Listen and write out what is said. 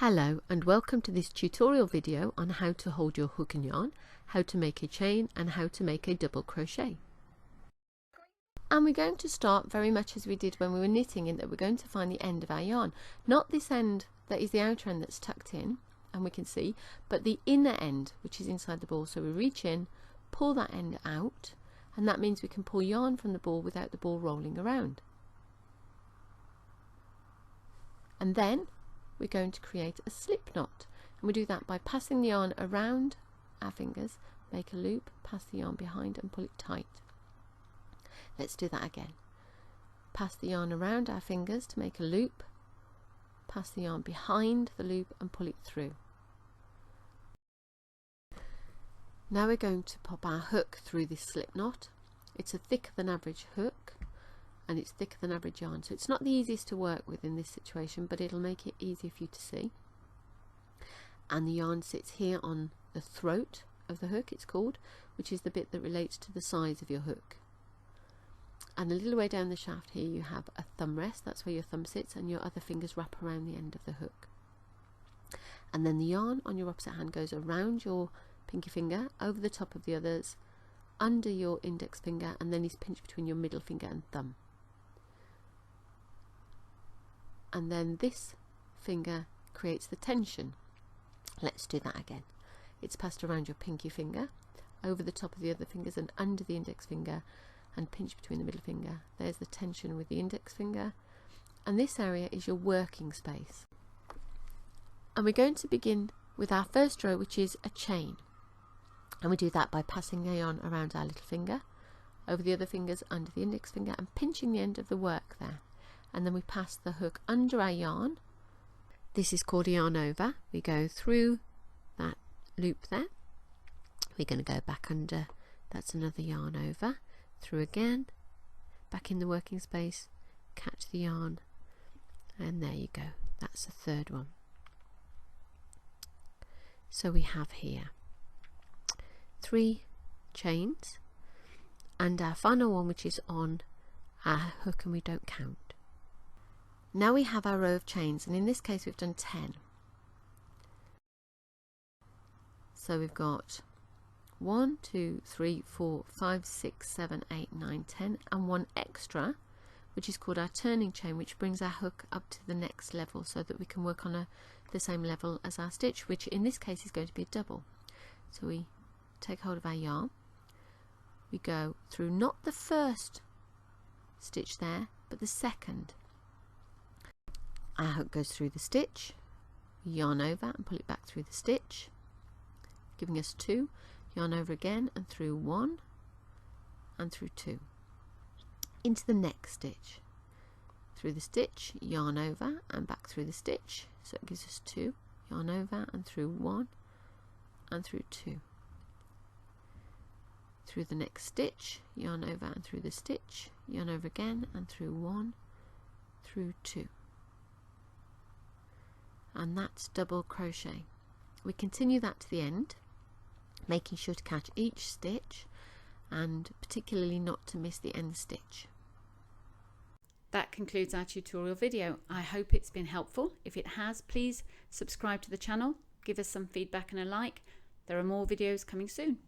Hello and welcome to this tutorial video on how to hold your hook and yarn, how to make a chain and how to make a double crochet. And we're going to start very much as we did when we were knitting, in that we're going to find the end of our yarn. Not this end that is the outer end that's tucked in and we can see, but the inner end which is inside the ball. So we reach in, pull that end out, and that means we can pull yarn from the ball without the ball rolling around. And then we're going to create a slip knot, and we do that by passing the yarn around our fingers, make a loop, pass the yarn behind and pull it tight. Let's do that again. Pass the yarn around our fingers to make a loop, pass the yarn behind the loop and pull it through. Now we're going to pop our hook through this slip knot. It's a thicker than average hook and it's thicker than average yarn, so it's not the easiest to work with in this situation, but it'll make it easier for you to see. And the yarn sits here on the throat of the hook, it's called, which is the bit that relates to the size of your hook. And a little way down the shaft here you have a thumb rest, that's where your thumb sits, and your other fingers wrap around the end of the hook. And then the yarn on your opposite hand goes around your pinky finger, over the top of the others, under your index finger, and then is pinched between your middle finger and thumb. And then this finger creates the tension. Let's do that again. It's passed around your pinky finger, over the top of the other fingers and under the index finger, and pinch between the middle finger. There's the tension with the index finger, and this area is your working space. And we're going to begin with our first row, which is a chain, and we do that by passing the yarn around our little finger, over the other fingers, under the index finger, and pinching the end of the work there. And then we pass the hook under our yarn. This is called a yarn over. We go through that loop there, we're going to go back under, that's another yarn over, through again, back in the working space, catch the yarn, and there you go, that's the third one. So we have here 3 chains and our final one, which is on our hook and we don't count. Now we have our row of chains, and in this case we've done 10. So we've got 1, 2, 3, 4, 5, 6, 7, 8, 9, 10, and one extra, which is called our turning chain, which brings our hook up to the next level so that we can work on the same level as our stitch, which in this case is going to be a double. So we take hold of our yarn, we go through not the first stitch there, but the second. Our hook goes through the stitch, yarn over and pull it back through the stitch, giving us 2, yarn over again and through 1 and through 2, into the next stitch, through the stitch, yarn over and back through the stitch, so it gives us 2, yarn over and through 1 and through 2, through the next stitch, yarn over and through the stitch, yarn over again and through 1 through 2. And that's double crochet. We continue that to the end, making sure to catch each stitch and particularly not to miss the end stitch. That concludes our tutorial video. I hope it's been helpful. If it has, please subscribe to the channel, give us some feedback and a like. There are more videos coming soon.